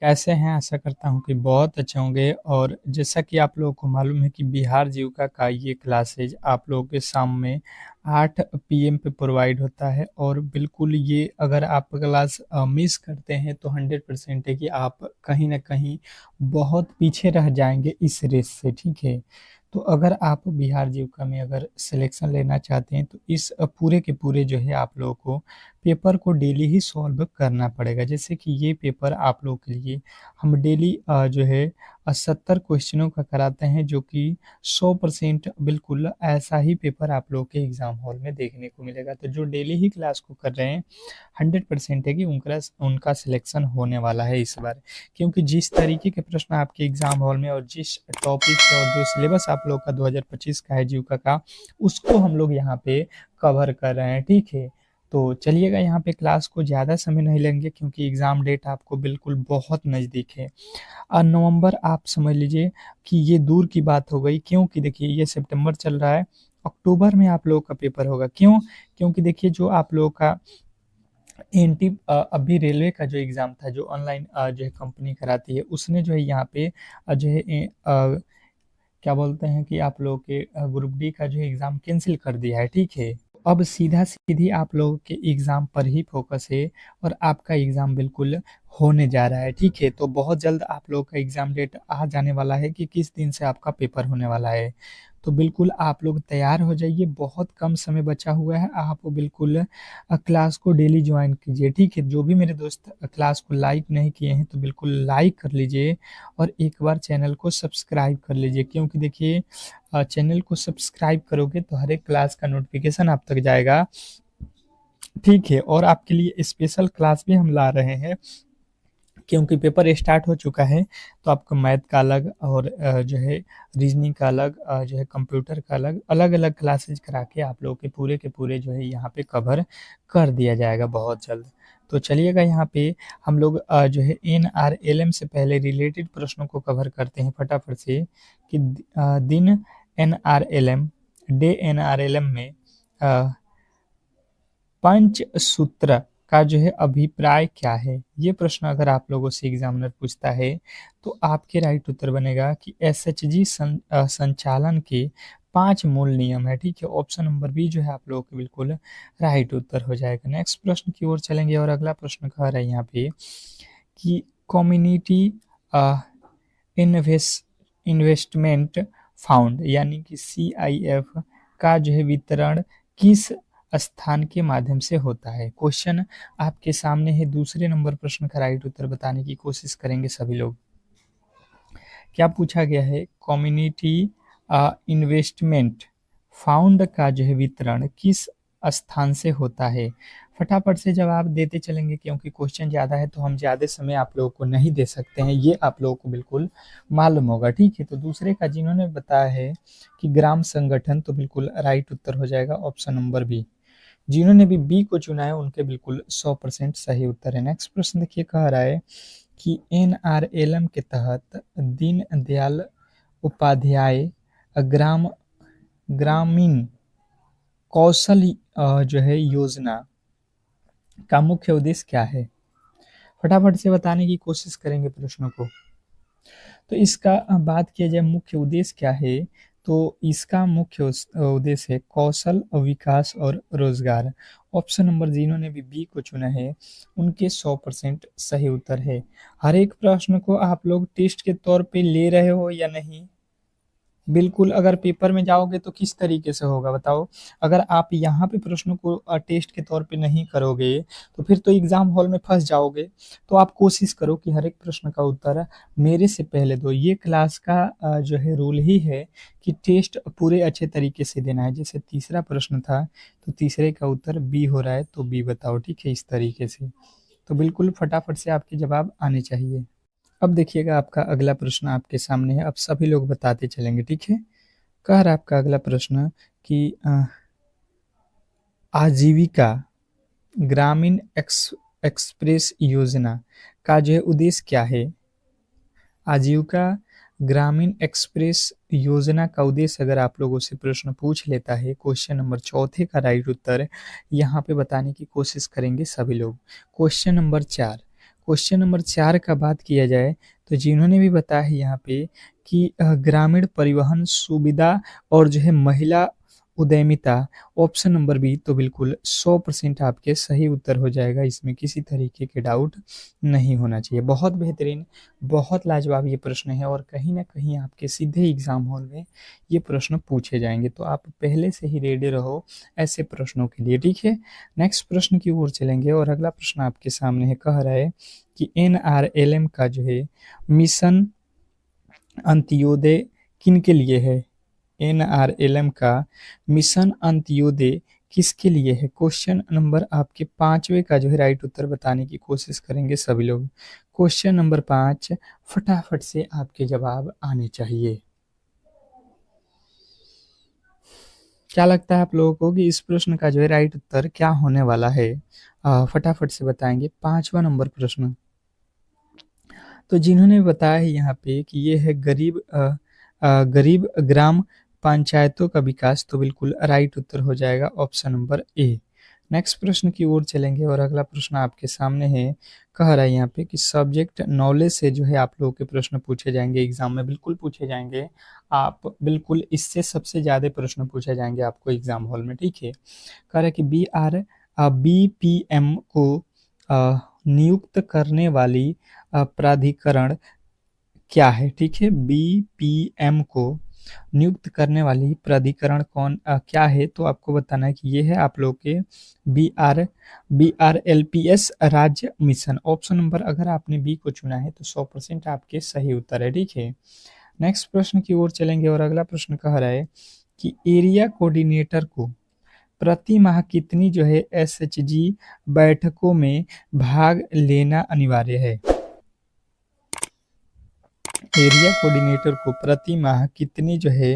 कैसे हैं? आशा करता हूँ कि बहुत अच्छे होंगे। और जैसा कि आप लोगों को मालूम है कि बिहार जीविका का ये क्लासेज आप लोगों के शाम में 8 पीएम पे प्रोवाइड होता है। और बिल्कुल ये अगर आप क्लास मिस करते हैं तो 100% है कि आप कहीं ना कहीं बहुत पीछे रह जाएंगे इस रेस से। ठीक है, तो अगर आप बिहार जीविका में अगर सिलेक्शन लेना चाहते हैं तो इस पूरे के पूरे जो है आप लोगों को पेपर को डेली ही सॉल्व करना पड़ेगा। जैसे कि ये पेपर आप लोगों के लिए हम डेली जो है 70 क्वेश्चनों का कराते हैं, जो कि 100% बिल्कुल ऐसा ही पेपर आप लोगों के एग्जाम हॉल में देखने को मिलेगा। तो जो डेली ही क्लास को कर रहे हैं 100% है कि उनका उनका सिलेक्शन होने वाला है इस बार। क्योंकि जिस तरीके के प्रश्न आपके एग्जाम हॉल में और जिस टॉपिक से और जो सिलेबस आप लोग का 2025 का है जीविका का, उसको हम लोग यहाँ पे कवर कर रहे हैं। ठीक है, तो चलिएगा यहाँ पे क्लास को ज़्यादा समय नहीं लेंगे क्योंकि एग्ज़ाम डेट आपको बिल्कुल बहुत नज़दीक है। नवंबर आप समझ लीजिए कि ये दूर की बात हो गई, क्योंकि देखिए ये सितंबर चल रहा है, अक्टूबर में आप लोगों का पेपर होगा। क्यों? क्योंकि देखिए जो आप लोगों का एनटी अभी रेलवे का जो एग्ज़ाम था जो ऑनलाइन जो है कंपनी कराती है, उसने जो है यहाँ पे जो है क्या बोलते हैं कि आप लोगों के ग्रुप डी का जो एग्ज़ाम कैंसिल कर दिया है। ठीक है, अब सीधा सीधी आप लोगों के एग्ज़ाम पर ही फोकस है और आपका एग्ज़ाम बिल्कुल होने जा रहा है। ठीक है, तो बहुत जल्द आप लोगों का एग्ज़ाम डेट आ जाने वाला है कि किस दिन से आपका पेपर होने वाला है। तो बिल्कुल आप लोग तैयार हो जाइए, बहुत कम समय बचा हुआ है। आप बिल्कुल क्लास को डेली ज्वाइन कीजिए। ठीक है, जो भी मेरे दोस्त क्लास को लाइक नहीं किए हैं तो बिल्कुल लाइक कर लीजिए और एक बार चैनल को सब्सक्राइब कर लीजिए। क्योंकि देखिए चैनल को सब्सक्राइब करोगे तो हर एक क्लास का नोटिफिकेशन आप तक जाएगा। ठीक है, और आपके लिए स्पेशल क्लास भी हम ला रहे हैं क्योंकि पेपर स्टार्ट हो चुका है। तो आपको मैथ का अलग और जो है रीजनिंग का अलग, जो है कंप्यूटर का अलग, अलग अलग क्लासेज करा के आप लोगों के पूरे जो है यहाँ पे कवर कर दिया जाएगा बहुत जल्द। तो चलिएगा यहाँ पे हम लोग जो है NRLM से पहले रिलेटेड प्रश्नों को कवर करते हैं फटाफट से कि दिन NRLM, डे NRLM में पंचसूत्र का जो है अभिप्राय क्या है। ये प्रश्न अगर आप लोगों से एग्जामिनर पूछता है तो आपके राइट उत्तर बनेगा कि SHG संचालन के 5 मूल नियम है। ठीक है, ऑप्शन नंबर बी जो है आप लोगों के बिल्कुल राइट उत्तर हो जाएगा। नेक्स्ट प्रश्न की ओर चलेंगे और अगला प्रश्न कह रहा है यहाँ पे कि कम्युनिटी इन्वेस्टमेंट फाउंड यानी कि CIF का जो है वितरण किस स्थान के माध्यम से होता है। क्वेश्चन आपके सामने है, दूसरे नंबर प्रश्न का राइट उत्तर बताने की कोशिश करेंगे सभी लोग। क्या पूछा गया है? कम्युनिटी इन्वेस्टमेंट फाउंड का जो है वितरण किस स्थान से होता है। फटाफट से जवाब देते चलेंगे क्योंकि क्वेश्चन ज़्यादा है तो हम ज़्यादा समय आप लोगों को नहीं दे सकते हैं, ये आप लोगों को बिल्कुल मालूम होगा। ठीक है, तो दूसरे का जिन्होंने बताया है कि ग्राम संगठन, तो बिल्कुल राइट उत्तर हो जाएगा ऑप्शन नंबर बी। जिन्होंने भी बी को चुना है उनके बिल्कुल 100% सही उत्तर है। नेक्स्ट प्रश्न देखिए, कह रहा है कि NRLM के तहत दीन दयाल उपाध्याय ग्राम ग्रामीण कौशल जो है योजना का मुख्य उद्देश्य क्या है। फटाफट से बताने की कोशिश करेंगे प्रश्नों को। तो इसका बात किया जाए मुख्य उद्देश्य क्या है, तो इसका मुख्य उद्देश्य है कौशल विकास और रोजगार। ऑप्शन नंबर जिन्होंने भी बी को चुना है उनके 100% सही उत्तर है। हर एक प्रश्न को आप लोग टेस्ट के तौर पे ले रहे हो या नहीं? बिल्कुल, अगर पेपर में जाओगे तो किस तरीके से होगा बताओ। अगर आप यहाँ पे प्रश्नों को टेस्ट के तौर पे नहीं करोगे तो फिर तो एग्जाम हॉल में फंस जाओगे। तो आप कोशिश करो कि हर एक प्रश्न का उत्तर मेरे से पहले दो। ये क्लास का जो है रूल ही है कि टेस्ट पूरे अच्छे तरीके से देना है। जैसे तीसरा प्रश्न था तो तीसरे का उत्तर बी हो रहा है तो बी बताओ। ठीक है, इस तरीके से तो बिल्कुल फटाफट से आपके जवाब आने चाहिए। अब देखिएगा आपका अगला प्रश्न आपके सामने है, अब सभी लोग बताते चलेंगे। ठीक है, कह रहा है आपका अगला प्रश्न कि आजीविका ग्रामीण एक्सप्रेस योजना का जो है उद्देश्य क्या है। आजीविका ग्रामीण एक्सप्रेस योजना का उद्देश्य अगर आप लोगों से प्रश्न पूछ लेता है, क्वेश्चन नंबर चौथे का राइट उत्तर यहाँ पे बताने की कोशिश करेंगे सभी लोग। क्वेश्चन नंबर 4, क्वेश्चन नंबर 4 का बात किया जाए तो जिन्होंने भी बताया है यहाँ पे कि ग्रामीण परिवहन सुविधा और जो है महिला उद्यमिता, ऑप्शन नंबर बी तो बिल्कुल 100% आपके सही उत्तर हो जाएगा, इसमें किसी तरीके के डाउट नहीं होना चाहिए। बहुत बेहतरीन, बहुत लाजवाब ये प्रश्न है और कहीं न कहीं आपके सीधे एग्ज़ाम हॉल में ये प्रश्न पूछे जाएँगे, तो आप पहले से ही रेडी रहो ऐसे प्रश्नों के लिए, ठीक है? नेक्स्ट प्रश्न की ओर चलेंगे और अगला प्रश्न आपके सामने है, कह रहा है कि एनआरएलएम का जो है मिशन अंत्योदय किनके लिए है? एनआरएलएम का मिशन अंत्योदय किसके लिए है? क्वेश्चन नंबर आपके 5वें का जो है राइट उत्तर बताने की कोशिश करेंगे सभी लोग। क्वेश्चन नंबर 5 फटाफट से आपके जवाब आने चाहिए। क्या लगता है आप लोगों को कि इस प्रश्न का जो है राइट उत्तर क्या होने वाला है? फटाफट से बताएँगे। 5वां नंबर प्रश्न। तो जिन्होंने बताया है यहाँ पे कि ये है गरीब ग्राम पंचायतों का विकास, तो बिल्कुल राइट उत्तर हो जाएगा ऑप्शन नंबर ए। नेक्स्ट प्रश्न की ओर चलेंगे और अगला प्रश्न आपके सामने है, कह रहा है यहाँ पे कि सब्जेक्ट नॉलेज से जो है आप लोगों के प्रश्न पूछे जाएंगे एग्जाम में, बिल्कुल पूछे जाएंगे। आप बिल्कुल इससे सबसे ज़्यादा प्रश्न पूछे जाएंगे आपको एग्जाम हॉल में, ठीक है? कह रहा है कि बीपीएम को नियुक्त करने वाली प्राधिकरण क्या है? ठीक है, बीपीएम को नियुक्त करने वाली प्राधिकरण क्या है? तो आपको बताना है कि ये है आप लोग के बीआरएलपीएस राज्य मिशन। ऑप्शन नंबर अगर आपने बी को चुना है तो 100% आपके सही उत्तर है, ठीक है? नेक्स्ट प्रश्न की ओर चलेंगे और अगला प्रश्न कह रहा है कि एरिया कोऑर्डिनेटर को प्रति माह कितनी जो है एसएचजी बैठकों में भाग लेना अनिवार्य है? एरिया कोऑर्डिनेटर को प्रति माह कितनी जो है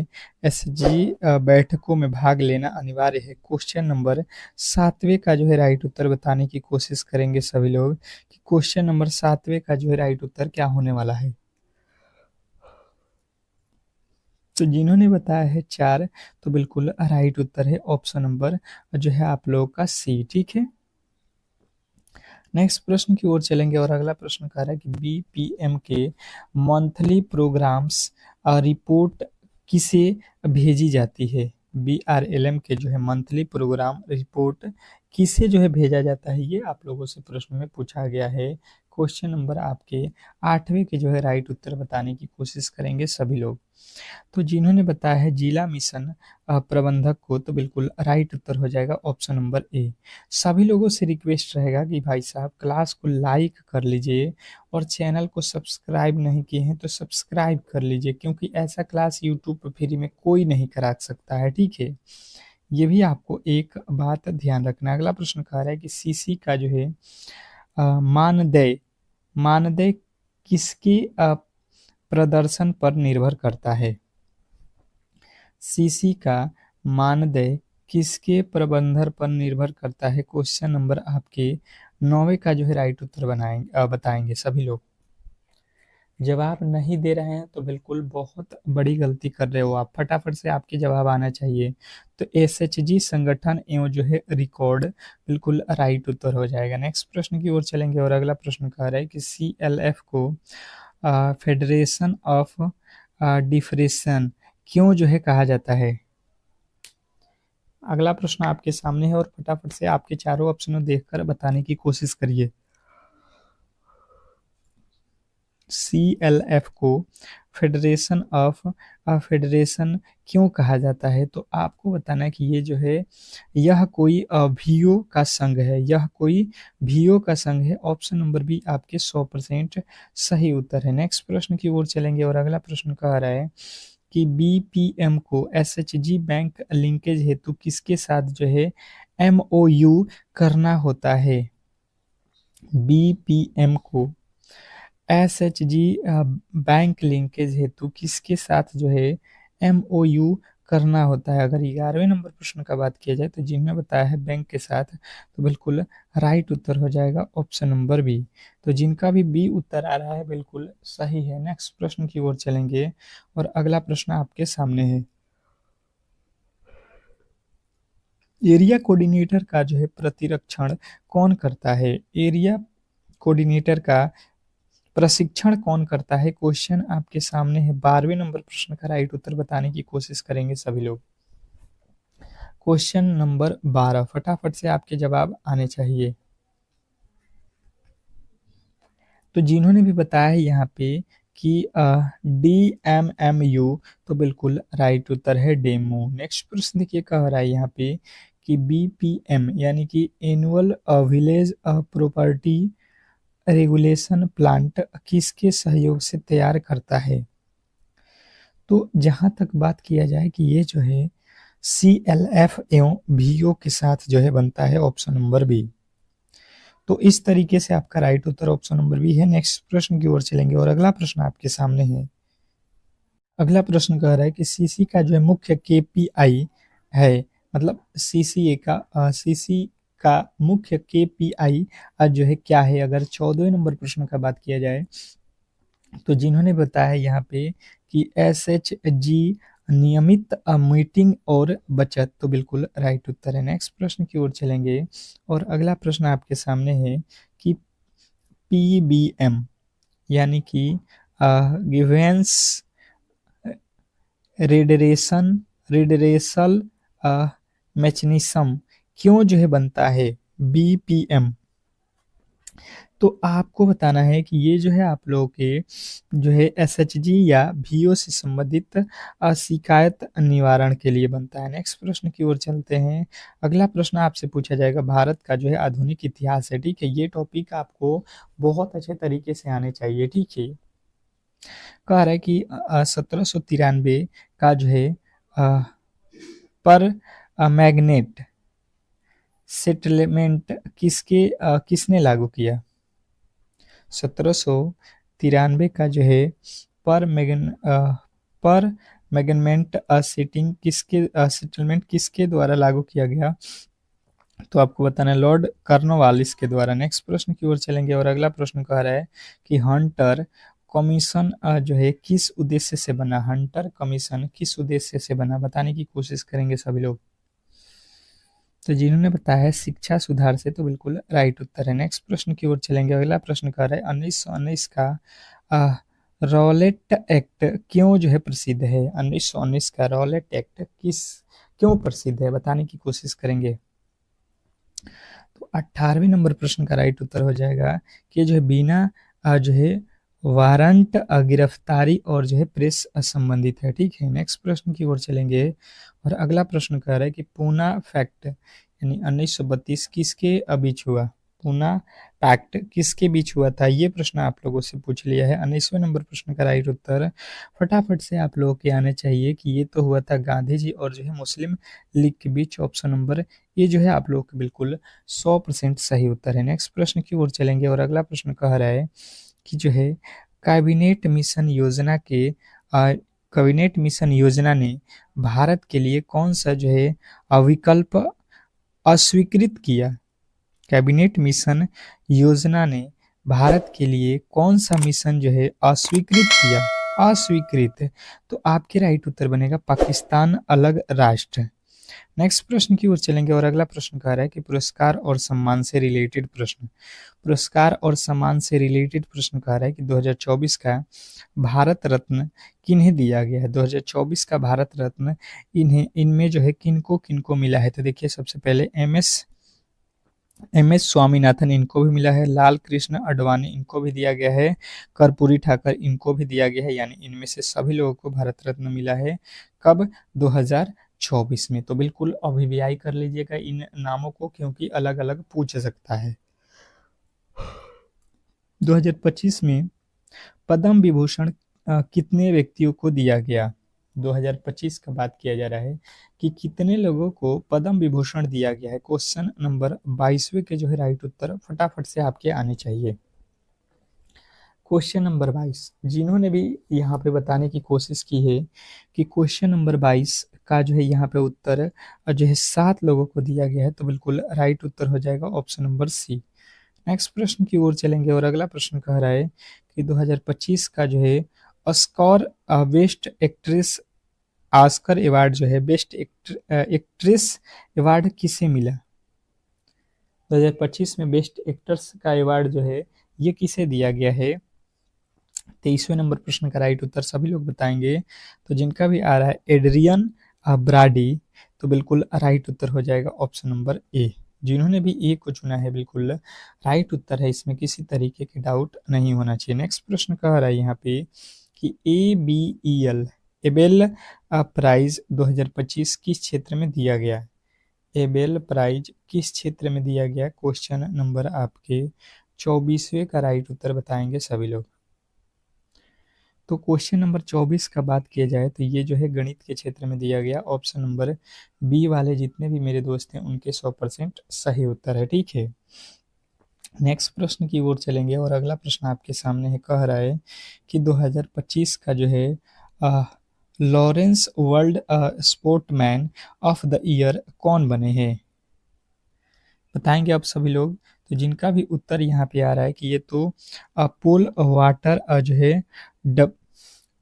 एसजी बैठकों में भाग लेना अनिवार्य है? क्वेश्चन नंबर 7वें का जो है राइट उत्तर बताने की कोशिश करेंगे सभी लोग कि क्वेश्चन नंबर 7वें का जो है राइट उत्तर क्या होने वाला है। तो जिन्होंने बताया है 4, तो बिल्कुल राइट उत्तर है ऑप्शन नंबर जो है आप लोगों का सी, ठीक है? नेक्स्ट प्रश्न की ओर चलेंगे और अगला प्रश्न कह रहा है कि बीपीएम के मंथली प्रोग्राम्स रिपोर्ट किसे भेजी जाती है? बीआरएलएम के जो है मंथली प्रोग्राम रिपोर्ट किसे जो है भेजा जाता है, ये आप लोगों से प्रश्न में पूछा गया है। क्वेश्चन नंबर आपके 8वें के जो है राइट उत्तर बताने की कोशिश करेंगे सभी लोग। तो जिन्होंने बताया है जिला मिशन प्रबंधक को, तो बिल्कुल राइट उत्तर हो जाएगा ऑप्शन नंबर ए। सभी लोगों से रिक्वेस्ट रहेगा कि भाई साहब क्लास को लाइक कर लीजिए और चैनल को सब्सक्राइब नहीं किए हैं तो सब्सक्राइब कर लीजिए, क्योंकि ऐसा क्लास यूट्यूब पर फ्री में कोई नहीं करा सकता है, ठीक है? ये भी आपको एक बात ध्यान रखना है। अगला प्रश्न कह रहा है कि सीसी का जो है मानदेय मानदेय किसके प्रदर्शन पर निर्भर करता है? सीसी का मानदेय किसके प्रबंधन पर निर्भर करता है? क्वेश्चन नंबर आपके 9वें का जो है राइट उत्तर बताएंगे सभी लोग। जवाब नहीं दे रहे हैं तो बिल्कुल बहुत बड़ी गलती कर रहे हो आप, फटाफट से आपके जवाब आना चाहिए। तो एसएचजी संगठन एवं जो है रिकॉर्ड बिल्कुल राइट उत्तर हो जाएगा। नेक्स्ट प्रश्न की ओर चलेंगे और अगला प्रश्न कह रहा है कि सीएलएफ को फेडरेशन ऑफ डिफरेशन क्यों जो है कहा जाता है? अगला प्रश्न आपके सामने है और फटाफट से आपके चारों ऑप्शनों देखकर बताने की कोशिश करिए। सीएलएफ को फेडरेशन क्यों कहा जाता है? तो आपको बताना है कि ये जो है यह कोई वीओ का संघ है, यह कोई वीओ का संघ है। ऑप्शन नंबर बी आपके 100% सही उत्तर है। नेक्स्ट प्रश्न की ओर चलेंगे और अगला प्रश्न कह रहा है कि बीपीएम को एसएचजी बैंक लिंकेज हेतु किसके साथ जो है एमओयू करना होता है? बीपीएम को एसएचजी बैंक लिंकेज हेतु किसके साथ जो है एमओयू करना होता है? अगर 11वें नंबर प्रश्न का बात किया जाए तो जिन्होंने बताया है बैंक के साथ, तो बिल्कुल राइट उत्तर हो जाएगा ऑप्शन नंबर बी। तो जिनका भी बी उत्तर आ रहा है बिल्कुल सही है। नेक्स्ट प्रश्न की ओर चलेंगे और अगला प्रश्न आपके सामने है, एरिया कोऑर्डिनेटर का जो है प्रतिरक्षण कौन करता है? एरिया कोऑर्डिनेटर का प्रशिक्षण कौन करता है? क्वेश्चन आपके सामने है। 12वें नंबर प्रश्न का राइट उत्तर बताने की कोशिश करेंगे सभी लोग। क्वेश्चन नंबर 12, फटाफट से आपके जवाब आने चाहिए। तो जिन्होंने भी बताया है यहाँ पे कि DMMU, तो बिल्कुल राइट उत्तर है डेमो। नेक्स्ट प्रश्न देखिए कह रहा है यहाँ पे कि BPM यानी कि annual village property regulation plant किसके सहयोग से तैयार करता है? तो जहाँ तक बात किया जाए कि ये जो है CLF एवं VO के साथ जो है बनता है, ऑप्शन नंबर बी। तो इस तरीके से आपका राइट उत्तर ऑप्शन नंबर बी है। नेक्स्ट प्रश्न की ओर चलेंगे और अगला प्रश्न आपके सामने है। अगला प्रश्न कह रहा है कि सीसी का जो है मुख्य KPI है, मतलब सीसी का मुख्य KPI जो है क्या है? अगर 14वें नंबर प्रश्न का बात किया जाए तो जिन्होंने बताया यहाँ पे कि SHG नियमित मीटिंग और बचत, तो बिल्कुल राइट उत्तर है। नेक्स्ट प्रश्न की ओर चलेंगे और अगला प्रश्न आपके सामने है कि PBM यानी कि गिवेंस रिडरेसल मैकेनिज्म क्यों जो है बनता है? BPM। तो आपको बताना है कि ये जो है आप लोगों के जो है SHG या VO से संबंधित शिकायत निवारण के लिए बनता है। नेक्स्ट प्रश्न की ओर चलते हैं। अगला प्रश्न आपसे पूछा जाएगा भारत का जो है आधुनिक इतिहास है, ठीक है। ये टॉपिक आपको बहुत अच्छे तरीके से आने चाहिए, ठीक है। कह रहा है कि 1793 का जो है पर मैग्नेट सेटलमेंट किसने लागू किया? 1793 का जो है पर मैगनमेंट सेटलमेंट किसके द्वारा लागू किया गया? तो आपको बताना है लॉर्ड कॉर्नवालिस के द्वारा। नेक्स्ट प्रश्न की ओर चलेंगे और अगला प्रश्न कह रहा है कि हंटर कमीशन जो है किस उद्देश्य से बना? हंटर कमीशन किस उद्देश्य से बना, बताने की कोशिश करेंगे सभी लोग। तो जिन्होंने बताया है शिक्षा सुधार से, तो बिल्कुल राइट उत्तर है। नेक्स्ट प्रश्न की ओर चलेंगे। अगला प्रश्न कह रहा है 1919 का रॉलेट एक्ट क्यों जो है प्रसिद्ध है? 1919 का रॉलेट एक्ट क्यों प्रसिद्ध है, बताने की कोशिश करेंगे। तो 18वें नंबर प्रश्न का राइट उत्तर हो जाएगा कि जो है बिना जो है वारंट गिरफ्तारी और जो है प्रेस संबंधित है, ठीक है। नेक्स्ट प्रश्न की ओर चलेंगे और अगला प्रश्न कह रहा है कि पूना फैक्ट यानी 1932 किसके बीच हुआ? पूना पैक्ट किसके बीच हुआ था? ये प्रश्न आप लोगों से पूछ लिया है। 19वें नंबर प्रश्न का राइट उत्तर फटाफट से आप लोगों के आने चाहिए कि ये तो हुआ था गांधी जी और जो है मुस्लिम लीग के बीच, ऑप्शन नंबर ये जो है आप लोगों के बिल्कुल 100% सही उत्तर है। नेक्स्ट प्रश्न की ओर चलेंगे और अगला प्रश्न कह रहा है कि जो है कैबिनेट मिशन योजना के कैबिनेट मिशन योजना ने भारत के लिए कौन सा जो है विकल्प अस्वीकृत किया? कैबिनेट मिशन योजना ने भारत के लिए कौन सा मिशन जो है अस्वीकृत किया? अस्वीकृत। तो आपके राइट उत्तर बनेगा पाकिस्तान अलग राष्ट्र। नेक्स्ट प्रश्न की ओर चलेंगे और अगला प्रश्न कह रहा है कि पुरस्कार और सम्मान से रिलेटेड प्रश्न। पुरस्कार और सम्मान से रिलेटेड प्रश्न कह रहा है कि 2024 का भारत रत्न किन्हें दिया गया है? 2024 का भारत रत्न इनमें जो है किनको किनको मिला है? तो देखिए सबसे पहले एम एस स्वामीनाथन, इनको भी मिला है। लाल कृष्ण आडवाणी, इनको भी दिया गया है। कर्पूरी ठाकर, इनको भी दिया गया है। यानी इनमें से सभी लोगों को भारत रत्न मिला है। कब? 2024 में। तो बिल्कुल अभिव्याय कर लीजिएगा इन नामों को, क्योंकि अलग अलग पूछ सकता है। 2025 में पद्म विभूषण कितने व्यक्तियों को दिया गया? 2025 का बात किया जा रहा है कि कितने लोगों को पद्म विभूषण दिया गया है। क्वेश्चन नंबर 22वें के जो है राइट उत्तर फटाफट से आपके आने चाहिए। क्वेश्चन नंबर 22, जिन्होंने भी यहाँ पे बताने की कोशिश की है कि क्वेश्चन नंबर 22 का जो है यहाँ पे उत्तर जो है 7 लोगों को दिया गया है, तो बिल्कुल राइट उत्तर हो जाएगा ऑप्शन नंबर सी। नेक्स्ट प्रश्न की ओर चलेंगे और अगला प्रश्न कह रहा है कि 2025 का जो है Oscar best actress Oscar award जो है बेस्ट एक्ट्रेस अवार्ड किसे मिला? 2025 में बेस्ट एक्ट्रेस का अवार्ड जो है ये किसे दिया गया है? 23वें नंबर प्रश्न का राइट उत्तर सभी लोग बताएंगे। तो जिनका भी आ रहा है एड्रियन ब्राडी, तो बिल्कुल राइट उत्तर हो जाएगा ऑप्शन नंबर ए। जिन्होंने भी ए को चुना है बिल्कुल राइट उत्तर है, इसमें किसी तरीके के डाउट नहीं होना चाहिए। नेक्स्ट प्रश्न कह रहा है यहाँ पे कि ABEL एबेल प्राइज 2025 किस क्षेत्र में दिया गया? एबेल प्राइज किस क्षेत्र में दिया गया? क्वेश्चन नंबर आपके 24वें का राइट उत्तर बताएंगे सभी लोग। तो क्वेश्चन नंबर 24 का बात किया जाए तो ये जो है गणित के क्षेत्र में दिया गया। ऑप्शन नंबर बी वाले जितने भी मेरे दोस्त हैं उनके 100% सही उत्तर है, ठीक है। नेक्स्ट प्रश्न की ओर चलेंगे और अगला प्रश्न आपके सामने है, कह रहा है कि 2025 का जो है Lawrence world sportsman of the year कौन बने हैं? बताएंगे आप सभी लोग। तो जिनका भी उत्तर यहाँ पे आ रहा है कि ये तो पोल वाटर जो है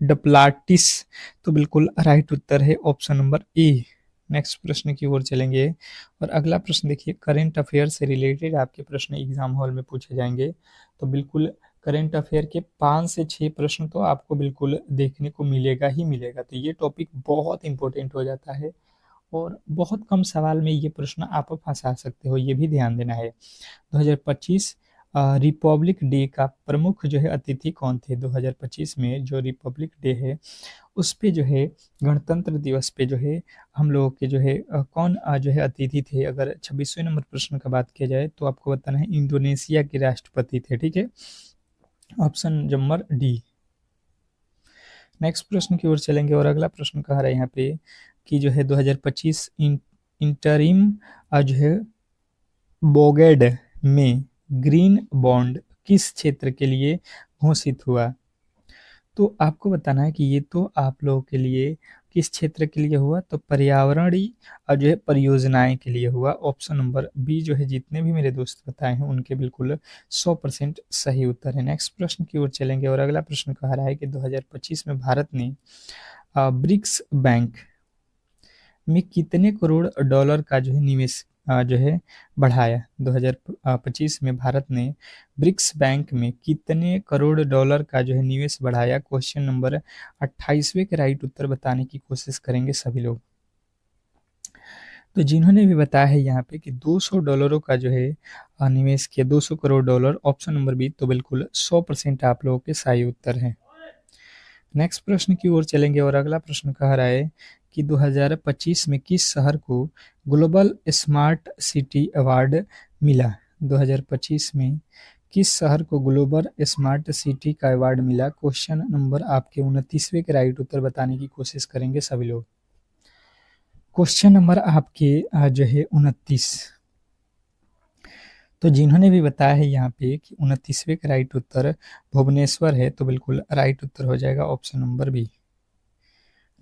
डप्लाटिस, तो बिल्कुल राइट उत्तर है ऑप्शन नंबर ए। नेक्स्ट प्रश्न की ओर चलेंगे और अगला प्रश्न देखिए, करेंट अफेयर से रिलेटेड आपके प्रश्न एग्जाम हॉल में पूछे जाएंगे। तो बिल्कुल करेंट अफेयर के 5 से 6 प्रश्न तो आपको बिल्कुल देखने को मिलेगा ही मिलेगा। तो ये टॉपिक बहुत इंपॉर्टेंट हो जाता है और बहुत कम सवाल में ये प्रश्न आप फंसा सकते हो, ये भी ध्यान देना है। 2025 रिपब्लिक डे का प्रमुख जो है अतिथि कौन थे? 2025 में जो रिपब्लिक डे है उस पे जो है गणतंत्र दिवस पे जो है हम लोगों के जो है कौन जो है अतिथि थे? अगर 26वें नंबर प्रश्न का बात किया जाए तो आपको बताना है इंडोनेशिया के राष्ट्रपति थे, ठीक है। Option number D. नेक्स्ट प्रश्न की ओर चलेंगे और अगला प्रश्न कह रहा है यहाँ पे कि जो है 2025 इंटरिम जो है बोगेड में ग्रीन बॉन्ड किस क्षेत्र के लिए घोषित हुआ? तो आपको बताना है कि ये तो आप लोगों के लिए किस क्षेत्र के लिए हुआ? तो पर्यावरणीय जो है परियोजनाएं के लिए हुआ। ऑप्शन नंबर बी जो है जितने भी मेरे दोस्त बताए हैं उनके बिल्कुल 100% सही उत्तर है। नेक्स्ट प्रश्न की ओर चलेंगे और अगला प्रश्न कह रहा है कि 2025 में भारत ने ब्रिक्स बैंक में कितने करोड़ डॉलर का जो है निवेश जो है बढ़ाया? 2025 में भारत ने ब्रिक्स बैंक में कितने करोड़ डॉलर का जो है निवेश बढ़ाया? क्वेश्चन नंबर 28वें के राइट उत्तर बताने की कोशिश करेंगे सभी लोग। तो जिन्होंने भी बताया है यहाँ पे कि 200 डॉलरों का जो है निवेश किया, 200 crore dollar, option number B, तो बिल्कुल 100% आप लोगों के सही उत्तर हैं। नेक्स्ट प्रश्न की ओर चलेंगे और अगला प्रश्न कह रहा है कि 2025 में किस शहर को ग्लोबल स्मार्ट सिटी अवार्ड मिला? 2025 में किस शहर को ग्लोबल स्मार्ट सिटी का अवार्ड मिला? क्वेश्चन नंबर आपके 29वें के राइट उत्तर बताने की कोशिश करेंगे सभी लोग। क्वेश्चन नंबर आपके जो है 29। तो जिन्होंने भी बताया है यहाँ पे कि 29वें का राइट उत्तर भुवनेश्वर है, तो बिल्कुल राइट उत्तर हो जाएगा ऑप्शन नंबर बी।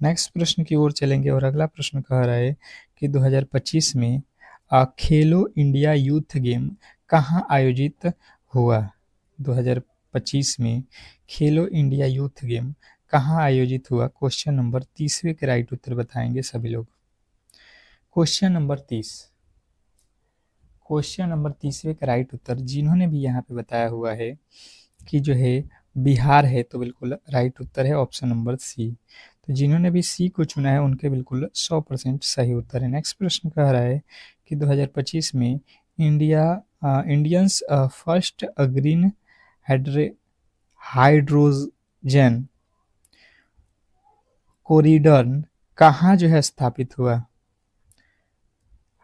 नेक्स्ट प्रश्न की ओर चलेंगे और अगला प्रश्न कह रहा है कि 2025 में खेलो इंडिया यूथ गेम कहाँ आयोजित हुआ? 2025 में खेलो इंडिया यूथ गेम कहाँ आयोजित हुआ? क्वेश्चन नंबर 30वें के राइट उत्तर बताएंगे सभी लोग। Question number 30। क्वेश्चन नंबर 30वें का राइट उत्तर जिन्होंने भी यहाँ पे बताया हुआ है कि जो है बिहार है, तो बिल्कुल राइट उत्तर है ऑप्शन नंबर सी। तो जिन्होंने भी सी को चुना है उनके बिल्कुल 100% सही उत्तर है। नेक्स्ट प्रश्न कह रहा है कि 2025 में Indians first green hydrogen corridor कहाँ जो है स्थापित हुआ?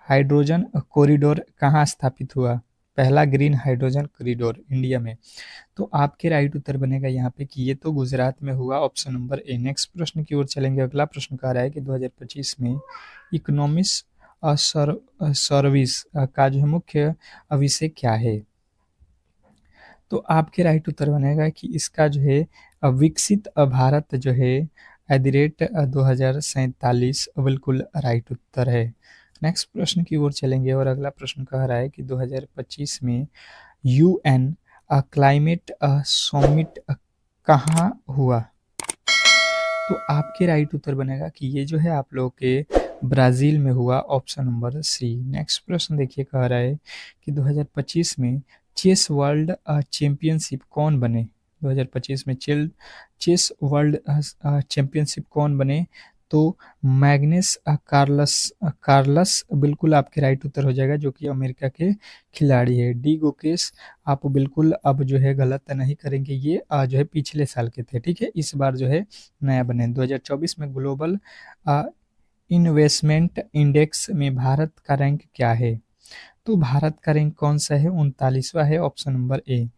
हाइड्रोजन कॉरिडोर कहाँ स्थापित हुआ? पहला ग्रीन हाइड्रोजन कॉरिडोर इंडिया में। तो आपके राइट उत्तर बनेगा यहाँ पे कि ये तो गुजरात में हुआ, ऑप्शन नंबर ए। नेक्स्ट प्रश्न की ओर चलेंगे। अगला प्रश्न कह रहा है कि 2025 में इकोनॉमिक्स सर्विस का जो है मुख्य विषय क्या है? तो आपके राइट उत्तर बनेगा कि इसका जो है विकसित भारत जो है @ 2047 बिल्कुल राइट उत्तर है। नेक्स्ट प्रश्न की ओर चलेंगे और अगला प्रश्न कह रहा है कि 2025 में UN क्लाइमेट समिट कहाँ हुआ? तो आपके राइट उत्तर बनेगा कि ये जो है आप लोगों के ब्राज़ील में हुआ, ऑप्शन नंबर सी। नेक्स्ट प्रश्न देखिए कह रहा है कि 2025 में चेस वर्ल्ड चैंपियनशिप कौन बने? 2025 में चेस वर्ल्ड चैंपियनशिप कौन बने? तो मैग्नस कार्लस बिल्कुल आपके राइट उत्तर हो जाएगा, जो कि अमेरिका के खिलाड़ी है। डी गोकेस आप बिल्कुल अब जो है गलत नहीं करेंगे, ये जो है पिछले साल के थे, ठीक है, इस बार जो है नया बने। 2024 में ग्लोबल इन्वेस्टमेंट इंडेक्स में भारत का रैंक क्या है? तो भारत का रैंक कौन सा है? 39वां है, ऑप्शन नंबर ए।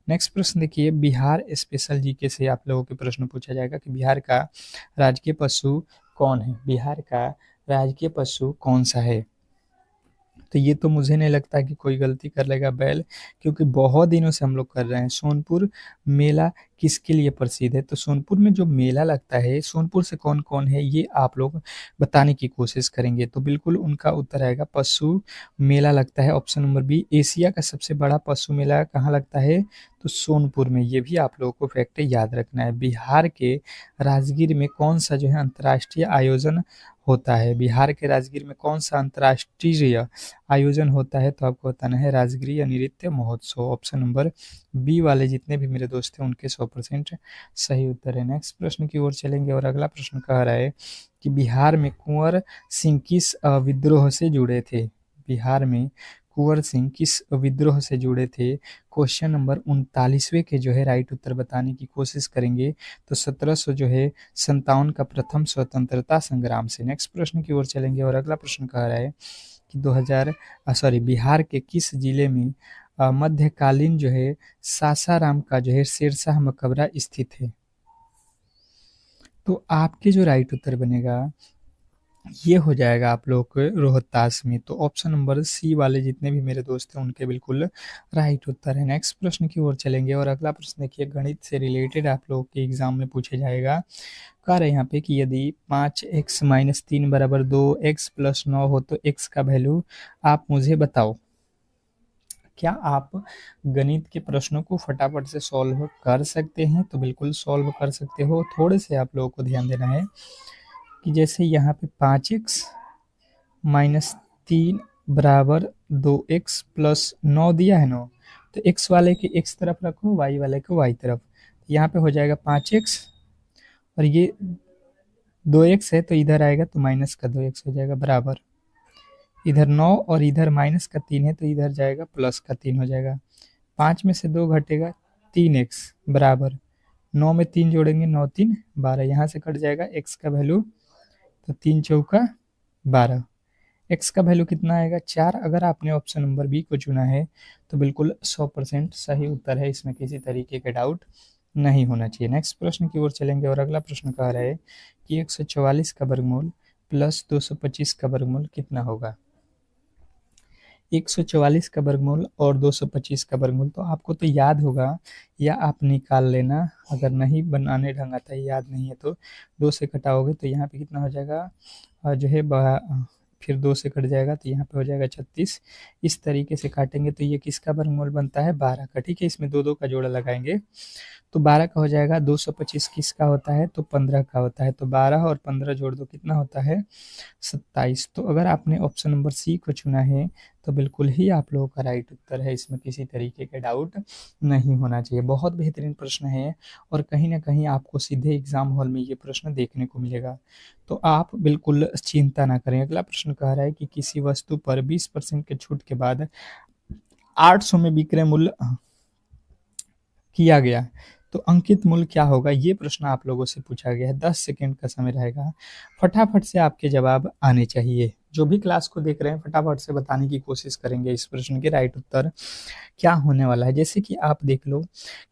नेक्स्ट प्रश्न देखिए, बिहार स्पेशल जीके से आप लोगों के प्रश्न पूछा जाएगा कि बिहार का राजकीय पशु कौन है? बिहार का राजकीय पशु कौन सा है? तो ये तो मुझे नहीं लगता कि कोई गलती कर लेगा, बैल, क्योंकि बहुत दिनों से हम लोग कर रहे हैं। सोनपुर मेला किसके लिए प्रसिद्ध है? तो सोनपुर में जो मेला लगता है, सोनपुर से कौन कौन है ये आप लोग बताने की कोशिश करेंगे, तो बिल्कुल उनका उत्तर आएगा पशु मेला लगता है, ऑप्शन नंबर बी। एशिया का सबसे बड़ा पशु मेला कहाँ लगता है? तो सोनपुर में। ये भी आप लोगों को फैक्ट याद रखना है। बिहार के राजगीर में कौन सा जो है अंतर्राष्ट्रीय आयोजन होता है? बिहार के राजगीर में कौन सा अंतर्राष्ट्रीय आयोजन होता है? तो आपको बताना है राजगीर नृत्य महोत्सव, ऑप्शन नंबर बी वाले जितने भी मेरे दोस्त हैं उनके 100% सही उत्तर है। नेक्स्ट प्रश्न की ओर चलेंगे और अगला प्रश्न कह रहा है कि बिहार में कुंवर सिंह किस विद्रोह से जुड़े थे? बिहार में कुंवर सिंह किस विद्रोह से जुड़े थे? क्वेश्चन नंबर 39वें के जो है राइट उत्तर बताने की कोशिश करेंगे, तो 1700 जो है 57 का प्रथम स्वतंत्रता संग्राम से। नेक्स्ट प्रश्न की ओर चलेंगे और अगला प्रश्न कह रहा है कि बिहार के किस जिले में मध्यकालीन जो है सासाराम का जो है शेरशाह मकबरा स्थित है? तो आपके जो राइट उत्तर बनेगा ये हो जाएगा आप लोग को रोहतास में। तो ऑप्शन नंबर सी वाले जितने भी मेरे दोस्त हैं उनके बिल्कुल राइट उत्तर है। नेक्स्ट प्रश्न की ओर चलेंगे और अगला प्रश्न देखिए, गणित से रिलेटेड आप लोग के एग्जाम में पूछे जाएगा। कह रहे हैं यहाँ पे कि यदि 5x - 3 बराबर 2x+9 हो तो x का वैल्यू आप मुझे बताओ। क्या आप गणित के प्रश्नों को फटाफट से सॉल्व कर सकते हैं? तो बिल्कुल सॉल्व कर सकते हो। थोड़े से आप लोगों को ध्यान देना है कि जैसे यहाँ पे 5x - 3 बराबर 2x+9 दिया है ना, तो x वाले के x तरफ रखो, y वाले को y तरफ। यहाँ पे हो जाएगा 5x और ये 2x है तो इधर आएगा तो माइनस का 2x हो जाएगा, बराबर इधर 9 और इधर -3 है तो इधर जाएगा +3 हो जाएगा। 5 में से 2 घटेगा 3x बराबर 9 में 3 जोड़ेंगे 9 3 12, यहाँ से कट जाएगा x का वैल्यू, तो 3 चौका 12। x का वैल्यू कितना आएगा? 4। अगर आपने ऑप्शन नंबर बी को चुना है तो बिल्कुल 100% सही उत्तर है, इसमें किसी तरीके का डाउट नहीं होना चाहिए। नेक्स्ट प्रश्न की ओर चलेंगे और अगला प्रश्न कह रहा है कि 144 का वर्गमूल प्लस 225 का वर्गमूल कितना होगा? 144 का वर्गमूल और 225 का वर्गमूल तो आपको तो याद होगा, या आप निकाल लेना, अगर नहीं बनाने ढंग आता है, याद नहीं है तो 2 से घटाओगे तो यहाँ पे कितना हो जाएगा जो है फिर 2 से कट जाएगा तो यहाँ पे हो जाएगा 36। इस तरीके से काटेंगे तो ये किसका वर्गमूल बनता है? 12 का, ठीक है। इसमें 2 का जोड़ा लगाएंगे तो 12 का हो जाएगा। 225 किसका होता है? तो 15 का होता है। तो 12 और 15 जोड़ दो, कितना होता है? 27। तो अगर आपने ऑप्शन नंबर सी को चुना है तो बिल्कुल ही आप लोगों का राइट उत्तर है, इसमें किसी तरीके का डाउट नहीं होना चाहिए। बहुत बेहतरीन प्रश्न है और कहीं ना कहीं आपको सीधे एग्जाम हॉल में ये प्रश्न देखने को मिलेगा, तो आप बिल्कुल चिंता ना करें। अगला प्रश्न कह रहा है कि किसी वस्तु पर 20% के छूट के बाद 800 में विक्रय मूल्य किया गया, तो अंकित मूल्य क्या होगा? ये प्रश्न आप लोगों से पूछा गया है। 10 सेकंड का समय रहेगा, फटाफट से आपके जवाब आने चाहिए। जो भी क्लास को देख रहे हैं फटाफट से बताने की कोशिश करेंगे इस प्रश्न के राइट उत्तर क्या होने वाला है। जैसे कि आप देख लो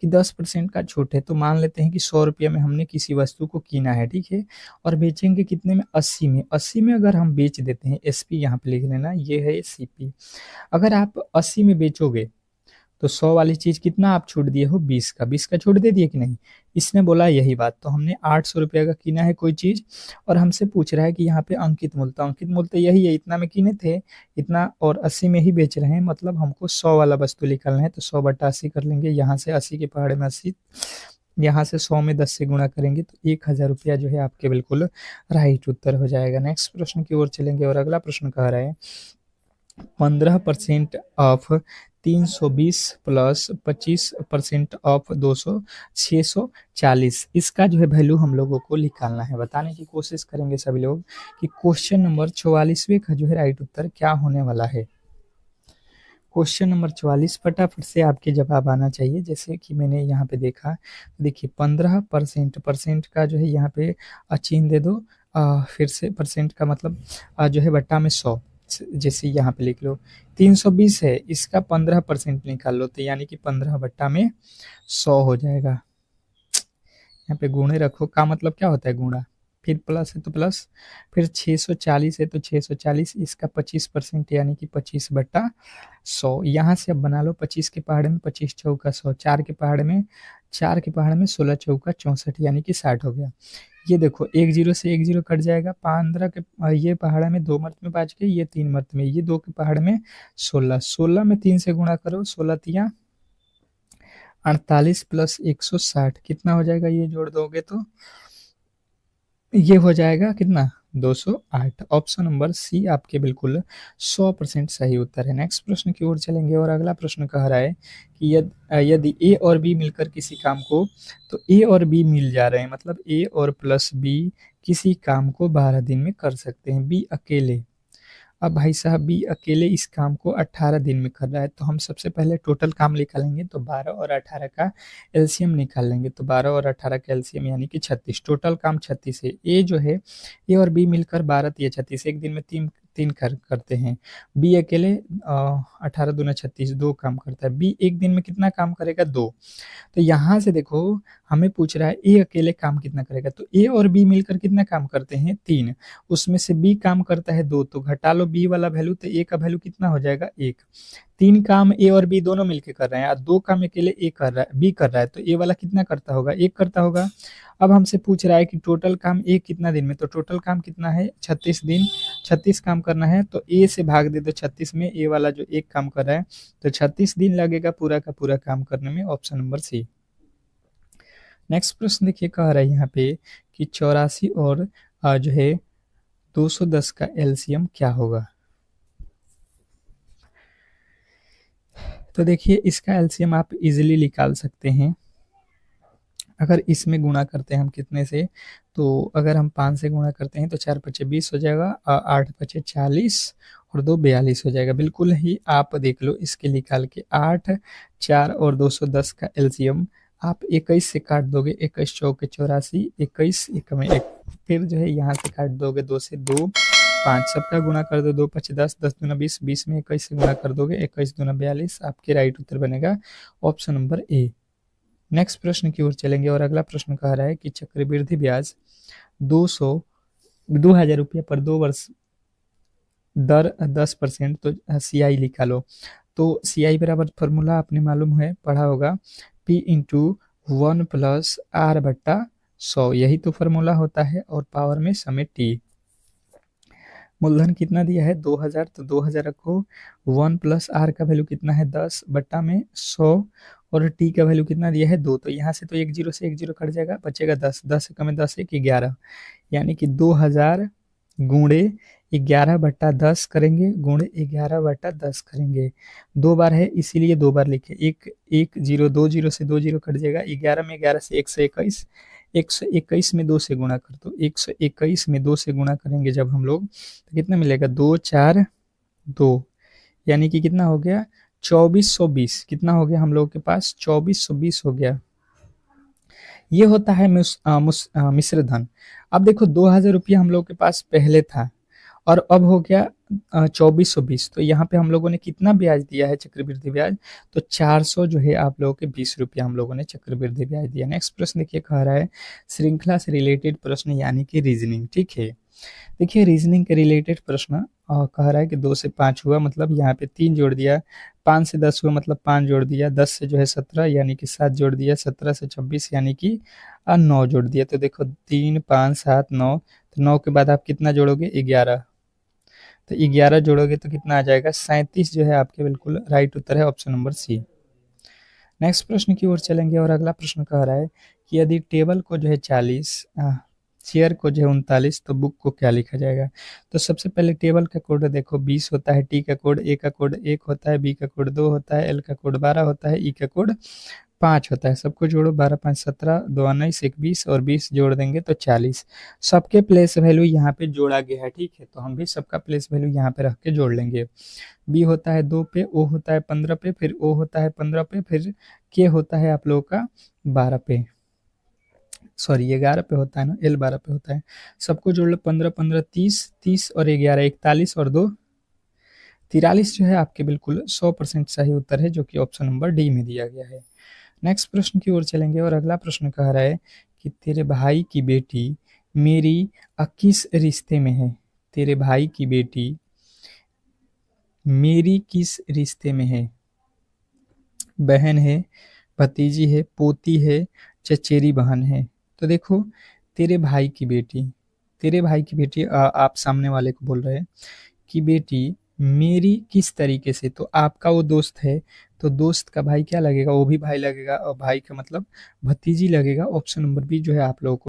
कि 10% का छूट है, तो मान लेते हैं कि 100 रुपये में हमने किसी वस्तु को कीना है, ठीक है, और बेचेंगे कितने में? 80 में। 80 में अगर हम बेच देते हैं, SP यहाँ पे लिख लेना, ये है CP। अगर आप 80 में बेचोगे तो 100 वाली चीज कितना आप छूट दिए हो? 20 का। 20 का छूट दे दिए कि नहीं? इसने बोला यही बात। तो हमने 800 रुपये का कीना है कोई चीज और हमसे पूछ रहा है कि यहाँ पे अंकित मूल्य, तो अंकित मूल्य तो यही है, इतना में कीने थे इतना और 80 में ही बेच रहे हैं, मतलब हमको 100 वाला वस्तु निकालना है। तो 100/80 कर लेंगे, यहाँ से 80 के पहाड़े में 80, यहाँ से 100 में 10 से गुणा करेंगे तो 1000 रुपया जो है आपके बिल्कुल राइट उत्तर हो जाएगा। नेक्स्ट प्रश्न की ओर चलेंगे और अगला प्रश्न कह रहा है 15% ऑफ 320 प्लस 25% ऑफ 200 640, इसका जो है वैल्यू हम लोगों को निकालना है। बताने की कोशिश करेंगे सभी लोग कि क्वेश्चन नंबर 44वें का जो है राइट उत्तर क्या होने वाला है। क्वेश्चन नंबर 44 फटाफट से आपके जवाब आना चाहिए। जैसे कि मैंने यहाँ पे देखा, देखिए 15% परसेंट का जो है यहाँ पे चिन्ह दे दो, फिर से परसेंट का मतलब जो है बट्टा में 100, जैसे यहाँ पे लिख लो 320 है, इसका 15% निकाल लो, तो यानी कि 15 बट्टा में 100 हो जाएगा। यहाँ पे गुणे रखो, का मतलब क्या होता है गुणा, फिर प्लस है तो प्लस, फिर 640 है तो 640, इसका 25% यानी कि 25 बट्टा 100। यहाँ से अब बना लो 25 के पहाड़े में 25 चौका 100, 4 के पहाड़े में 16 चौका 64, यानी कि 60 हो गया। ये देखो एक जीरो से एक जीरो कट जाएगा, 15 के ये पहाड़ा में 2 मर्त में 5 के, ये 3 मर्त में, ये 2 के पहाड़ में 16, 16 में 3 से गुणा करो, 16 तिया 48 प्लस 160 कितना हो जाएगा, ये जोड़ दोगे तो ये हो जाएगा कितना 208। ऑप्शन नंबर सी आपके बिल्कुल 100% सही उत्तर है। नेक्स्ट प्रश्न की ओर चलेंगे और अगला प्रश्न कह रहा है कि यदि ए और बी मिलकर किसी काम को, तो ए और बी मिल जा रहे हैं, मतलब ए और प्लस बी किसी काम को 12 दिन में कर सकते हैं, बी अकेले। अब भाई साहब बी अकेले इस काम को 18 दिन में कर रहा है, तो हम सबसे पहले टोटल काम निकालेंगे, तो 12 और 18 का एलसीएम निकाल लेंगे, तो 12 और 18 का एलसीएम यानी कि 36, टोटल काम 36 है। ए जो है ए और बी मिलकर 12 या 36, एक दिन में तीन तीन करते हैं। बी अकेले 18 दूना 36 दो काम करता है। बी एक दिन में कितना काम करेगा, 2। तो यहाँ से देखो हमें पूछ रहा है ए अकेले काम कितना करेगा, तो ए और बी मिलकर कितना काम करते हैं, 3, उसमें से बी काम करता है 2, तो घटा लो बी वाला वैल्यू, तो ए का वैल्यू कितना हो जाएगा 1। 3 काम ए और बी दोनों मिलकर कर रहे हैं, 2 काम अकेले ए कर रहा है, बी कर रहा है, तो ए वाला कितना करता होगा, 1 करता होगा। अब हमसे पूछ रहा है कि टोटल काम ए कितना दिन में, तो टोटल काम कितना है 36 दिन, 36 काम करना है, तो ए से भाग दे दो 36 में, ए वाला जो 1 काम कर रहा है, तो 36 दिन लगेगा पूरा का पूरा काम करने में, ऑप्शन नंबर सी। नेक्स्ट प्रश्न देखिए कह रहा है यहाँ पे कि 84 और जो है 210 का एलसीएम क्या होगा। तो देखिए इसका एलसीएम आप इजीली निकाल सकते हैं। अगर इसमें गुणा करते हैं हम कितने से, तो अगर हम 5 से गुणा करते हैं तो 4 पचे 20 हो जाएगा, 8 पचे 40 और 2 42 हो जाएगा। बिल्कुल ही आप देख लो इसके निकाल के, 8 4 और 210 का एलसीएम आप 21 से काट दोगे, 21 चौके 84, 21 एक में 1, फिर जो है यहाँ से काट दोगे 2 से 2 5, सबका गुणा कर दो, 2 पचे 10, 10 दूना 20, 20 में 21 से गुणा कर दोगे, 21 दूना 42, आपके राइट उत्तर बनेगा ऑप्शन नंबर ए। नेक्स्ट प्रश्न की ओर चलेंगे और अगला प्रश्न कह रहा है कि चक्रवृद्धि ब्याज 2000 रुपये पर 2 वर्ष दर 10%, तो सीआई लिखा लो। तो सीआई बराबर फॉर्मूला आपने मालूम है पढ़ा होगा, पी इंटू 1 प्लस आर बट्टा 100, यही तो फॉर्मूला होता है, और पावर में समय टी। मूलधन कितना दिया है 2000, तो 2000 रखो, 1 प्लस आर का वैल्यू कितना है 10 बट्टा में 100, और टी का वैल्यू कितना दिया है 2, तो यहाँ से तो एक जीरो से एक जीरो कट जाएगा, बचेगा 10, 10 कम 10 1 11, यानी कि 2000 गुणे 11 बट्टा 10 करेंगे, गुणे 11 बट्टा 10 करेंगे, 2 बार है इसीलिए 2 बार लिखे, एक जीरो 2 जीरो से 2 जीरो कट जाएगा, 11 में 11 से 121, 121 में 2 से गुणा कर दो, 121 में 2 से गुणा करेंगे जब हम लोग, तो कितना मिलेगा 2 4 2, यानी कि कितना हो गया 2420, कितना हो गया हम लोग के पास 2420 हो गया। ये होता है मिश्र धन। अब देखो 2000 रुपया हम लोग के पास पहले था और अब हो गया 2420, तो यहाँ पे हम लोगों ने कितना ब्याज दिया है चक्रवृद्धि ब्याज, तो 400 जो है आप लोगों के 20 रुपया हम लोगों ने चक्रवृद्धि ब्याज दिया। नेक्स्ट प्रश्न देखिए कह रहा है श्रृंखला से रिलेटेड प्रश्न यानी कि रीजनिंग, ठीक है। देखिए रीजनिंग के रिलेटेड प्रश्न कह रहा है कि 2 से 5 हुआ, मतलब यहाँ पे 3 जोड़ दिया, 5 से 10 हुआ मतलब 5 जोड़ दिया, 10 से जो है 17 यानी कि 7 जोड़ दिया, 17 से 26 यानी कि 9 जोड़ दिया। तो देखो 3 5 7 9, तो 9 के बाद आप कितना जोड़ोगे 11, तो 11 जोड़ोगे तो कितना आ जाएगा 37, जो है आपके बिल्कुल राइट उत्तर है ऑप्शन नंबर सी। नेक्स्ट प्रश्न की ओर चलेंगे और अगला प्रश्न कह रहा है कि यदि टेबल को जो है 40 चेयर को जो है 39, तो बुक को क्या लिखा जाएगा? तो सबसे पहले टेबल का कोड देखो 20 होता है, टी का कोड, ए का कोड 1 होता है, बी का कोड 2 होता है, एल का कोड 12 होता है, ई का कोड 5 होता है। सबको जोड़ो, 12 5 17, 2 19 21 और 20 जोड़ देंगे तो 40। सबके प्लेस वैल्यू यहाँ पे जोड़ा गया है, ठीक है, तो हम भी सबका प्लेस वैल्यू यहाँ पे रख के जोड़ लेंगे। बी होता है 2 पे, ओ होता है 15 पे, फिर ओ होता है 15 पे, फिर के होता है आप लोगों का 12 पे, सॉरी 11 पे होता है ना, एल 12 पे होता है। सबको जोड़ लो, 15 15 30, 30 और 11 41 और 2 43 जो है आपके बिल्कुल 100% सही उत्तर है, जो कि ऑप्शन नंबर डी में दिया गया है। नेक्स्ट प्रश्न की ओर चलेंगे और अगला प्रश्न कह रहा है कि तेरे भाई की बेटी मेरी किस रिश्ते में है? तेरे भाई की बेटी मेरी किस रिश्ते में है? बहन है, भतीजी है, पोती है, चचेरी बहन है? तो देखो, तेरे भाई की बेटी, तेरे भाई की बेटी आप सामने वाले को बोल रहे हैं कि बेटी मेरी किस तरीके से, तो आपका वो दोस्त है, तो दोस्त का भाई क्या लगेगा? वो भी भाई लगेगा, और भाई का मतलब भतीजी लगेगा। ऑप्शन नंबर बी जो है आप लोगों को